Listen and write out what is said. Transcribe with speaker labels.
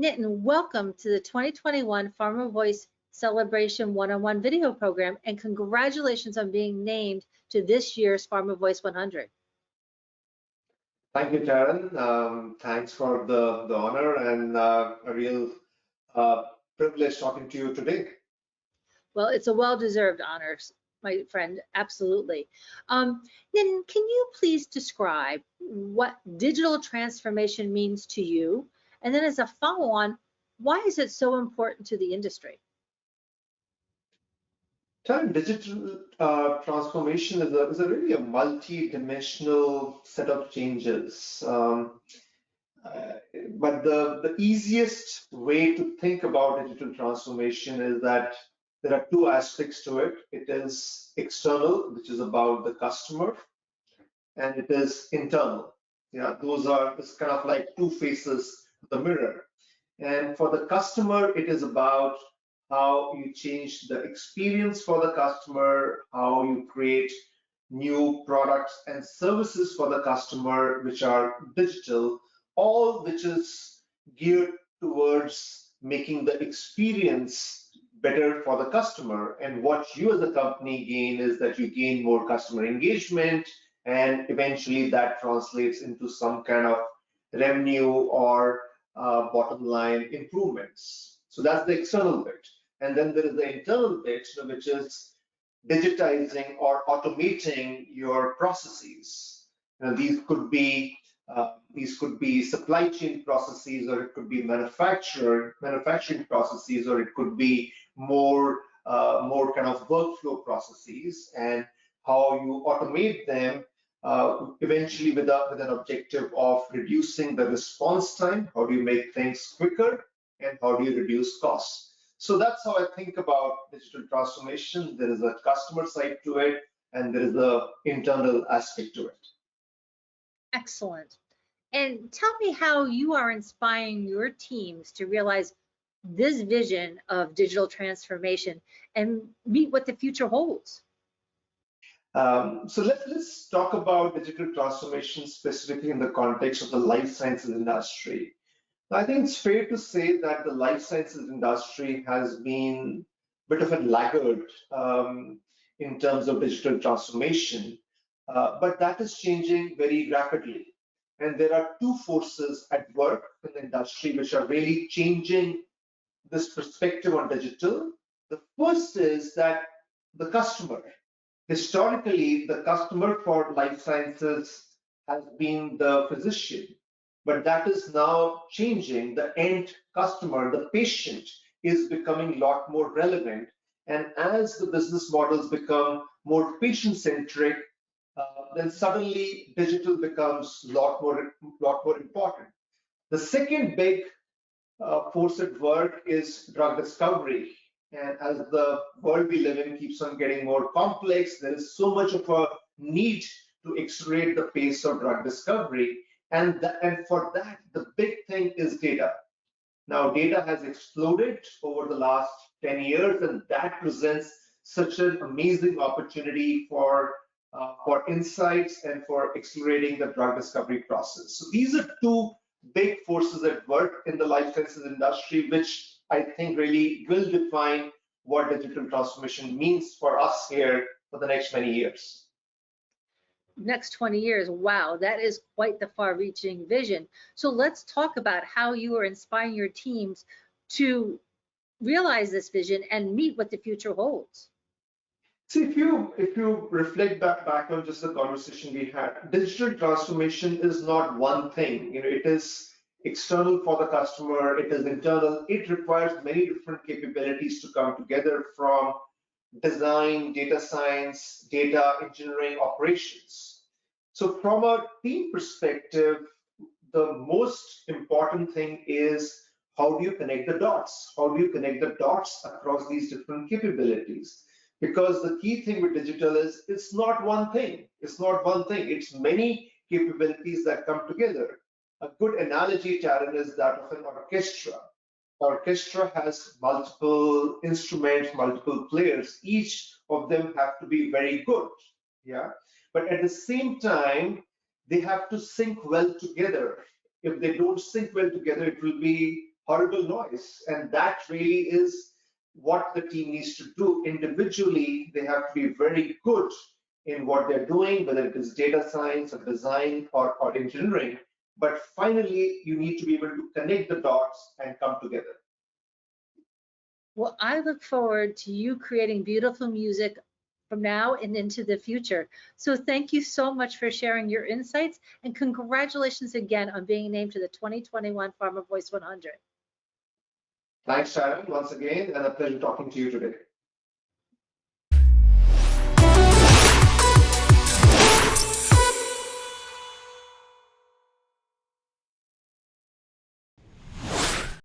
Speaker 1: Nitin, welcome to the 2021 Farmer Voice Celebration One-on-One video program, and congratulations on being named to this year's Farmer Voice 100.
Speaker 2: Thank you, Taryn. Thanks for the honor and a real privilege talking to you today.
Speaker 1: Well, it's a well-deserved honor, my friend, absolutely. Nitin, can you please describe what digital transformation means to you? And then as a follow-on, why is it so important to the industry?
Speaker 2: Taryn, digital transformation is a really a multi-dimensional set of changes. But the easiest way to think about digital transformation is that there are two aspects to it. It is external, which is about the customer, and it is internal. Yeah, those are it's kind of like two faces of the mirror. And for the customer, it is about how you change the experience for the customer, how you create new products and services for the customer, which are digital, all which is geared towards making the experience better for the customer. And what you as a company gain is that you gain more customer engagement, and eventually that translates into some kind of revenue or bottom line improvements. So that's the external bit. And then there is the internal bit, which is digitizing or automating your processes. These could be supply chain processes, or it could be manufacturing processes, or it could be more kind of workflow processes, and how you automate them eventually with an objective of reducing the response time. How do you make things quicker, and how do you reduce costs? So that's how I think about digital transformation. There is a customer side to it, and there is the internal aspect to it.
Speaker 1: Excellent. And tell me how you are inspiring your teams to realize this vision of digital transformation and meet what the future holds.
Speaker 2: So let's talk about digital transformation specifically in the context of the life sciences industry. I think it's fair to say that the life sciences industry has been a bit of a laggard in terms of digital transformation, but that is changing very rapidly. And there are two forces at work in the industry which are really changing this perspective on digital. The first is that the customer. Historically, the customer for life sciences has been the physician, but that is now changing. The end customer, the patient, is becoming a lot more relevant. And as the business models become more patient-centric, then suddenly digital becomes a lot more important. The second big force at work is drug discovery. And as the world we live in keeps on getting more complex, there is so much of a need to accelerate the pace of drug discovery. And for that, the big thing is data. Now, data has exploded over the last 10 years, and that presents such an amazing opportunity for insights and for accelerating the drug discovery process. So these are two big forces at work in the life sciences industry, which I think really will define what digital transformation means for us here for the next many years.
Speaker 1: Next 20 years, wow, that is quite the far-reaching vision. So let's talk about how you are inspiring your teams to realize this vision and meet what the future holds.
Speaker 2: See, if you reflect back on just the conversation we had, digital transformation is not one thing. It is external for the customer, it is internal. It requires many different capabilities to come together, from design, data science, data engineering, operations. So from a team perspective, the most important thing is, how do you connect the dots? How do you connect the dots across these different capabilities? Because the key thing with digital is it's not one thing. It's not one thing. It's many capabilities that come together. A good analogy, Taryn, is that of an orchestra. Orchestra has multiple instruments, multiple players. Each of them have to be very good. Yeah. But at the same time, they have to sync well together. If they don't sync well together, it will be horrible noise. And that really is what the team needs to do. Individually, they have to be very good in what they're doing, whether it is data science or design or engineering. But finally, you need to be able to connect the dots and come together.
Speaker 1: Well, I look forward to you creating beautiful music from now and into the future. So thank you so much for sharing your insights, and congratulations again on being named to the 2021 Pharma Voice 100.
Speaker 2: Thanks, Sharon, once again, and a pleasure talking to you today.